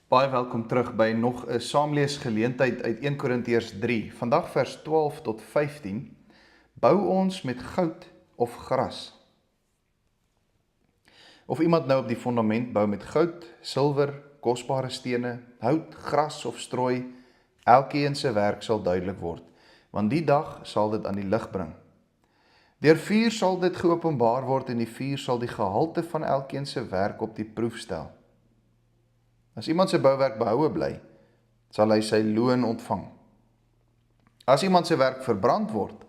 Baie welkom terug by nog 'n saamleesgeleentheid uit 1 Korintiërs 3. Vandag vers 12 tot 15. Bou ons met goud of gras? Of iemand nou op die fondament bou met goud, silwer, kosbare stene, hout, gras of strooi, elkeen se werk sal duidelik word, want die dag sal dit aan die lig bring. Deur vuur sal dit geopenbaar word en die vuur sal die gehalte van elkeen se werk op die proef stel. As iemand sy bouwerk behoue bly, sal hy sy loon ontvang. As iemand sy werk verbrand word,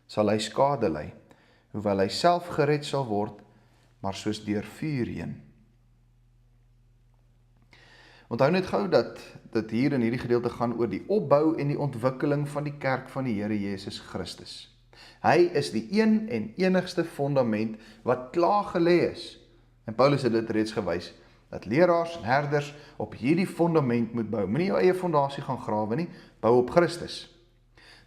sal hy skade ly, hoewel hy self gered sal word, maar soos deur vuur heen. Onthou net gou dat dit hier in hierdie gedeelte gaan oor die opbou en die ontwikkeling van die kerk van die Here Jesus Christus. Hy is die een en enigste fondament wat klaar gelê is. En Paulus het dit reeds gewys, dat leraars en herders op hierdie fondament moet bou. Moenie jou eie fondasie gaan grawe nie, bou op Christus.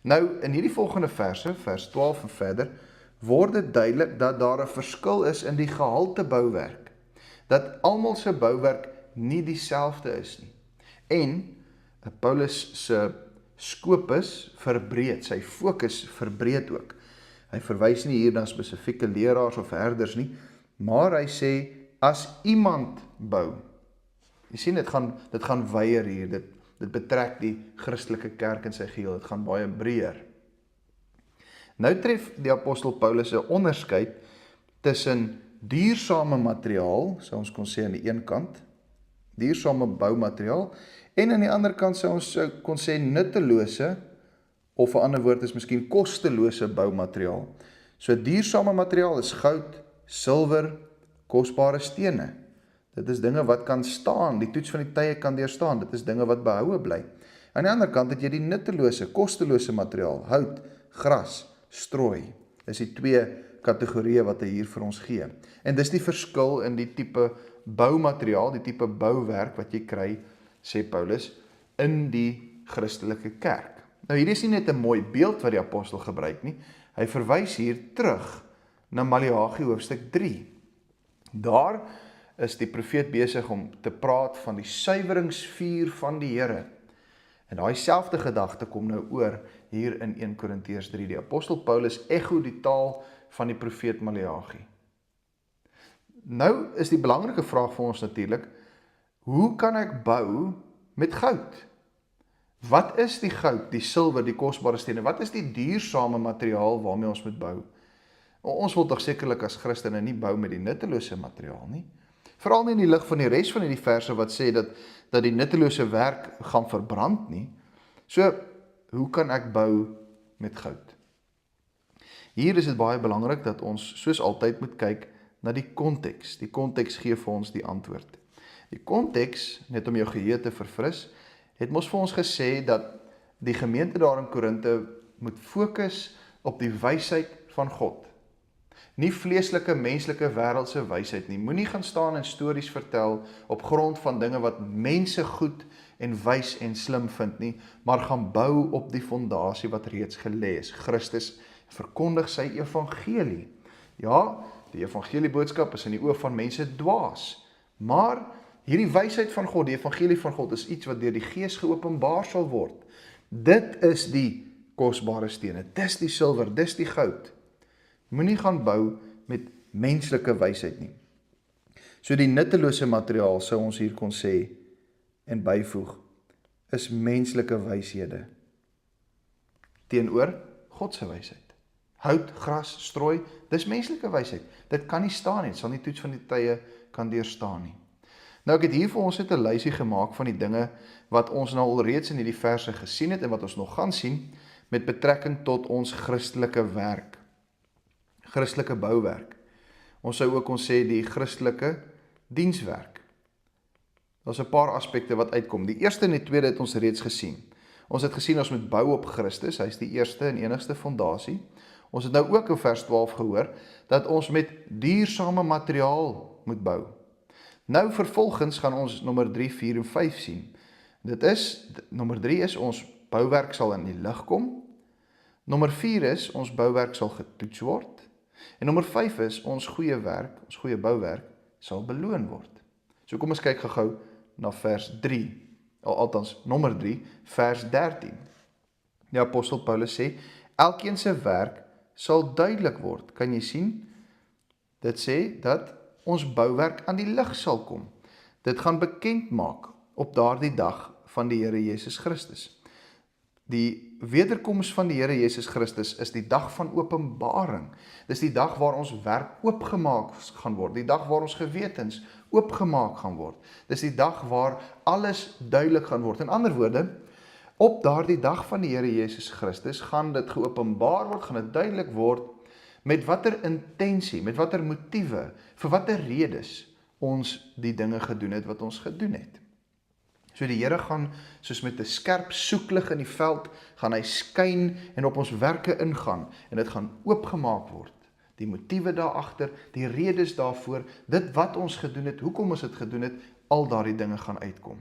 Nou, in hierdie volgende verse, vers 12 en verder, word dit duidelik dat daar 'n verskil is in die gehalte bouwerk. Dat almal se bouwerk nie dieselfde is nie. En Paulus se skopus verbreed, sy fokus verbreed ook. Hy verwys nie hier na spesifieke leraars of herders nie, maar hy sê, as iemand bou. Jy sien, dit gaan weier hier, dit betrek die Christelike kerk in sy geheel, dit gaan baie breër. Nou tref die apostel Paulus 'n onderskeid tussen duursame materiaal, sou ons kon sê aan die een kant, duursame boumateriaal, en aan die ander kant sou ons kon sê nuttelose, of 'n ander woord is miskien kostelose boumateriaal. So duursame materiaal is goud, silwer, kosbare stene. Dit is dinge wat kan staan, die toets van die tye kan deurstaan, dit is dinge wat behoue bly. Aan die ander kant het jy die nuttelose, kostelose materiaal, hout, gras, strooi. Dis die twee kategorieë wat hy hier vir ons gee. En dis die verskil in die tipe boumateriaal, die tipe bouwerk wat jy kry, sê Paulus, in die Christelike kerk. Nou hier is nie net 'n mooi beeld wat die apostel gebruik nie, hy verwys hier terug na Maleagi hoofstuk 3. Daar is die profeet besig om te praat van die suiweringsvuur van die Here. En daai selfde gedagte kom nou oor hier in 1 Korintiërs 3. Die apostel Paulus echo die taal van die profeet Maleagi. Nou is die belangrike vraag vir ons natuurlik, hoe kan ek bou met goud? Wat is die goud, die silwer, die kosbare stene? Wat is die duursame materiaal waarmee ons moet bou? Ons wil tog sekerlik as Christene nie bou met die nuttelose materiaal nie. Veral nie in die lig van die res van hierdie verse wat sê dat die nuttelose werk gaan verbrand nie. So, hoe kan ek bou met goud? Hier is dit baie belangrik dat ons soos altyd moet kyk na die konteks. Die konteks gee vir ons die antwoord. Die konteks, net om jou geheue te verfris, het mos vir ons gesê dat die gemeente daar in Korinthe moet fokus op die wysheid van God. Nie vleeslike, menslike, wêreldse wysheid nie. Moenie gaan staan en stories vertel op grond van dinge wat mense goed en wys en slim vind nie, maar gaan bou op die fondasie wat reeds gelê is. Christus verkondig sy evangelie. Ja, die evangelieboodskap is in die oë van mense dwaas, maar hierdie wysheid van God, die evangelie van God, is iets wat deur die Gees geopenbaar sal word. Dit is die kosbare stene, dis die silwer, dis die goud. Moenie gaan bou met menslike wysheid nie. So die nuttelose materiaal sou ons hier kon sê en byvoeg, is menslike wyshede teenoor God se wysheid. Hout, gras, strooi, dis menslike wysheid. Dit kan nie staan nie, dit sal nie toets van die tye kan deurstaan nie. Nou ek het hier vir ons net 'n lysie gemaak van die dinge wat ons nou al reeds in hierdie verse gesien het en wat ons nog gaan sien met betrekking tot ons Christelike werk. Christelike bouwerk. Ons sou ook kon sê die Christelike dienswerk. Daar's 'n paar aspekte wat uitkom. Die eerste en die tweede het ons reeds gesien. Ons het gesien ons moet bou op Christus, hy is die eerste en enigste fondasie. Ons het nou ook in vers 12 gehoor dat ons met duursame materiaal moet bou. Nou vervolgens gaan ons nommer 3, 4 en 5 sien. Nommer 3 is ons bouwerk sal in die lig kom. Nommer 4 is ons bouwerk sal getoets word. En nommer 5 is ons goeie werk, ons goeie bouwerk sal beloon word. So kom ons kyk gou-gou na vers 3, althans nommer 3, vers 13. Die apostel Paulus sê, elkeen se werk sal duidelik word. Kan jy sien? Dit sê dat ons bouwerk aan die lig sal kom. Dit gaan bekend maak op daardie dag van die Here Jesus Christus. Die wederkoms van die Here Jesus Christus is die dag van openbaring. Dis die dag waar ons werk oopgemaak gaan word, die dag waar ons gewetens oopgemaak gaan word. Dis die dag waar alles duidelik gaan word. In ander woorde, op daardie dag van die Here Jesus Christus gaan dit geopenbaar word, gaan dit duidelik word met watter intensie, met watter motiewe, vir watter redes ons die dinge gedoen het wat ons gedoen het. So die Here gaan, soos met 'n skerp soeklig in die veld, gaan hy skyn en op ons werke ingaan, en dit gaan oopgemaak word. Die motiewe daarachter, die redes daarvoor, dit wat ons gedoen het, hoekom ons dit gedoen het, al daardie dinge gaan uitkom.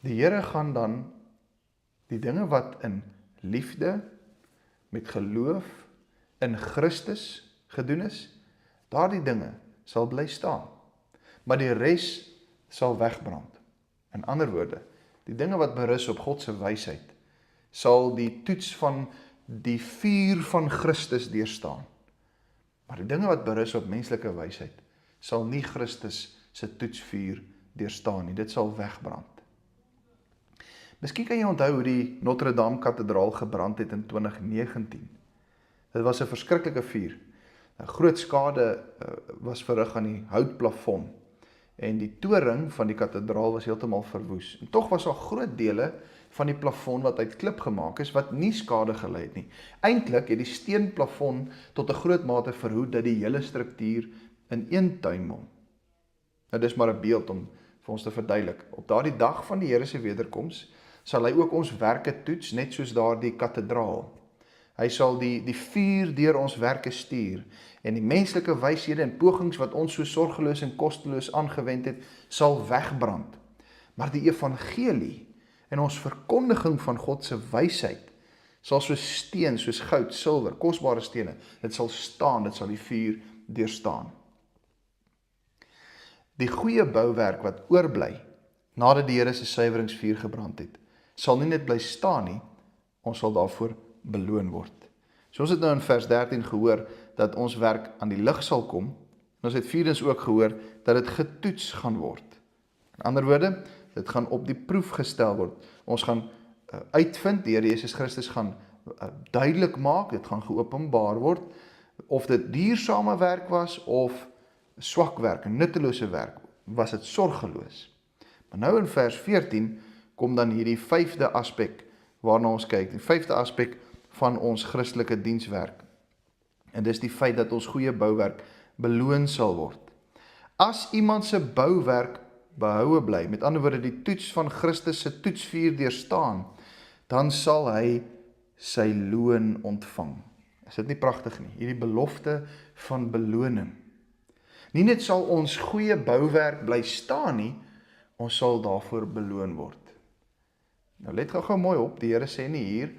Die Here gaan dan die dinge wat in liefde, met geloof, in Christus gedoen is, daardie dinge sal bly staan, maar die res sal wegbrand. In ander woorde, die dinge wat berus op God se wysheid, sal die toets van die vuur van Christus deurstaan. Maar die dinge wat berus op menslike wysheid, sal nie Christus se toetsvuur deurstaan nie, dit sal wegbrand. Miskien kan jy onthou hoe die Notre Dame kathedraal gebrand het in 2019. Dit was 'n verskriklike vuur. 'n Groot skade was verrig aan die houtplafon, en die toring van die kathedraal was heeltemal verwoes. En tog was daar groot dele van die plafon wat uit klip gemaak is, wat nie skade gelei het nie. Eintlik het die steenplafon tot 'n groot mate verhoed dat die hele struktuur ineentuimel. Nou dis maar 'n beeld om vir ons te verduidelik. Op daardie dag van die Here se wederkoms sal hy ook ons werke toets, net soos daardie kathedraal. Hy sal die vuur deur ons werke stuur, en die menslike wyshede en pogings wat ons so sorgeloos en kosteloos aangewend het, sal wegbrand. Maar die evangelie en ons verkondiging van God se wysheid sal soos steen, soos goud, silwer, kosbare stene, dit sal staan, dit sal die vuur deurstaan. Die goeie bouwerk wat oorbly nadat die Here se suiweringsvuur gebrand het, sal nie net bly staan nie, ons sal daarvoor beloon word. So ons het nou in vers 13 gehoor dat ons werk aan die lig sal kom, en ons het vierdens ook gehoor dat dit getoets gaan word. In ander woorde, dit gaan op die proef gestel word. Ons gaan uitvind, die Here Jesus Christus gaan duidelik maak, dit gaan geopenbaar word, of dit duursame werk was, of swak werk, nuttelose werk, was dit sorgeloos. Maar nou in vers 14 kom dan hierdie 5de aspek waarna ons kyk, die 5de aspek van ons Christelike dienswerk. En dis die feit dat ons goeie bouwerk beloon sal word. As iemand se bouwerk behoue bly, met ander woorde die toets van Christus se toetsvuur deurstaan, dan sal hy sy loon ontvang. Is dit nie pragtig nie? Hierdie belofte van beloning. Nie net sal ons goeie bouwerk bly staan nie, ons sal daarvoor beloon word. Nou let gou mooi op, die Here sê nie hier,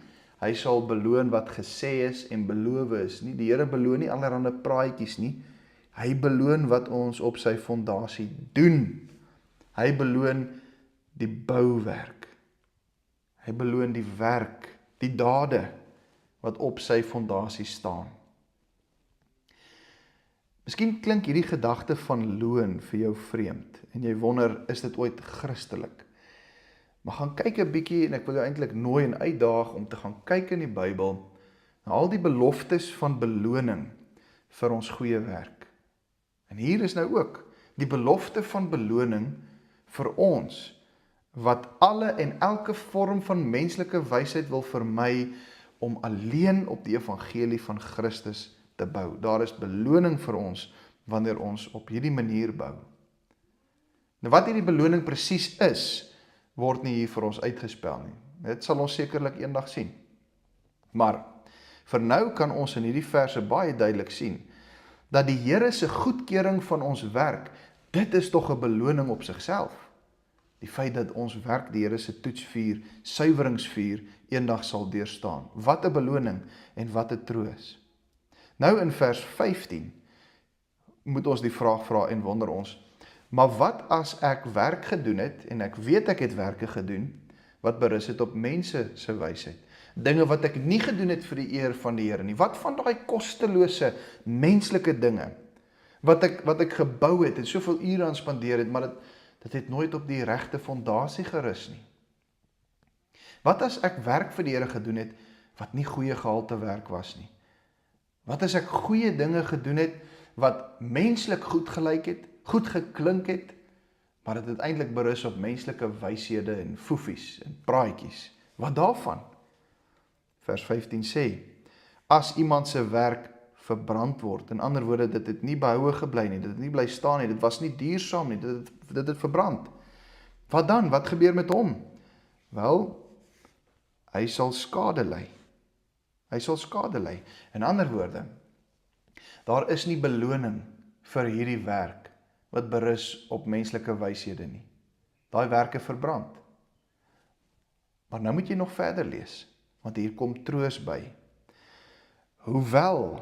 hy sal beloon wat gesê is en beloof is nie. Die Here beloon nie allerhande praatjies nie, hy beloon wat ons op sy fondasie doen. Hy beloon die bouwerk. Hy beloon die werk, die dade wat op sy fondasie staan. Miskien klink hierdie gedagte van loon vir jou vreemd, en jy wonder, is dit ooit Christelik? Maar gaan kyk 'n bietjie, en ek wil jou eintlik nooi en uitdaag om te gaan kyk in die Bybel, na al die beloftes van beloning vir ons goeie werk. En hier is nou ook die belofte van beloning vir ons, wat alle en elke vorm van menslike wysheid wil vermy, om alleen op die evangelie van Christus te bou. Daar is beloning vir ons, wanneer ons op hierdie manier bou. Nou wat hierdie beloning presies is, word nie hier vir ons uitgespel nie. Dit sal ons sekerlik eendag sien. Maar, vir nou kan ons in hierdie verse baie duidelik sien, dat die Here se goedkeuring van ons werk, dit is tog 'n beloning op sigself. Die feit dat ons werk die Here se toetsvuur, suiweringsvuur, eendag sal deurstaan. Wat 'n beloning en wat 'n troos. Nou in vers 15 moet ons die vraag vra en wonder ons, Maar wat as ek werk gedoen het, en ek weet ek het werke gedoen, wat berus het op mense se wysheid? Dinge wat ek nie gedoen het vir die eer van die Here nie. Wat van daai kostelose menslike dinge wat ek gebou het en soveel ure aan spandeer het, maar dit het nooit op die regte fondasie gerus nie. Wat as ek werk vir die Here gedoen het wat nie goeie gehalte werk was nie? Wat as ek goeie dinge gedoen het wat menslik goed gelyk het, goed geklink het, maar dit uiteindelik berus op menslike wyshede en foefies en praatjies? Wat daarvan? Vers 15 sê, as iemand se werk verbrand word, in ander woorde, dit het nie behoue gebly nie, dit het nie bly staan nie, dit was nie duursaam nie, dit het verbrand. Wat dan? Wat gebeur met hom? Wel, hy sal skade ly. Hy sal skade ly. In ander woorde, daar is nie beloning vir hierdie werk wat berus op menslike wyshede nie. Daai werke verbrand. Maar nou moet jy nog verder lees, want hier kom troos by. Hoewel,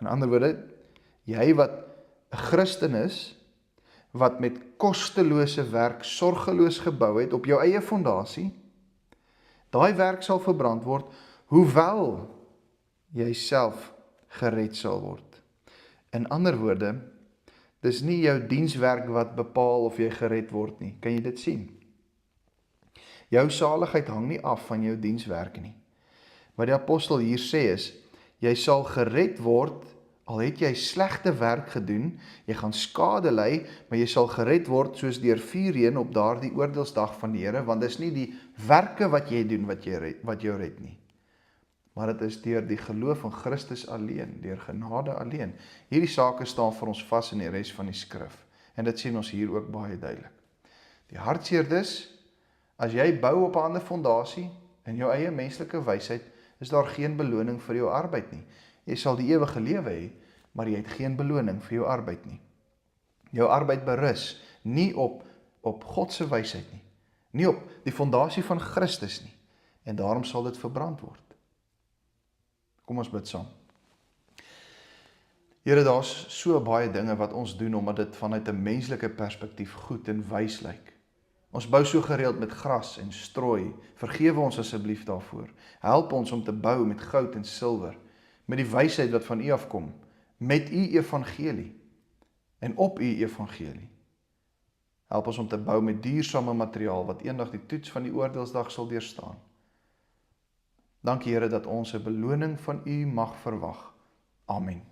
in ander woorde, jy wat 'n Christen is, wat met kostelose werk sorgeloos gebou het op jou eie fondasie, daai werk sal verbrand word, hoewel jy self gered sal word. In ander woorde, dis nie jou dienswerk wat bepaal of jy gered word nie. Kan jy dit sien? Jou saligheid hang nie af van jou dienswerk nie. Wat die apostel hier sê is, jy sal gered word, al het jy slegte werk gedoen, jy gaan skade ly, maar jy sal gered word soos deur vuur heen op daardie oordeelsdag van die Here, want dis nie die werke wat jy doen wat jou red nie. Maar dit is deur die geloof in Christus alleen, deur genade alleen. Hierdie sake staan vir ons vas in die res van die skrif. En dit sien ons hier ook baie duidelik. Die hartseer dis, as jy bou op 'n ander fondasie, in jou eie menslike wysheid, is daar geen beloning vir jou arbeid nie. Jy sal die ewige lewe hê, maar jy het geen beloning vir jou arbeid nie. Jou arbeid berus nie op God se wysheid nie, nie op die fondasie van Christus nie, en daarom sal dit verbrand word. Kom ons bid saam. Here, daar's so baie dinge wat ons doen, omdat dit vanuit 'n menslike perspektief goed en wys lyk. Ons bou so gereeld met gras en strooi, vergewe ons asseblief daarvoor. Help ons om te bou met goud en silwer, met die wysheid wat van U afkom, met U evangelie, en op U evangelie. Help ons om te bou met duursame materiaal, wat eendag die toets van die oordeelsdag sal deurstaan. Dankie Here dat ons 'n beloning van U mag verwag. Amen.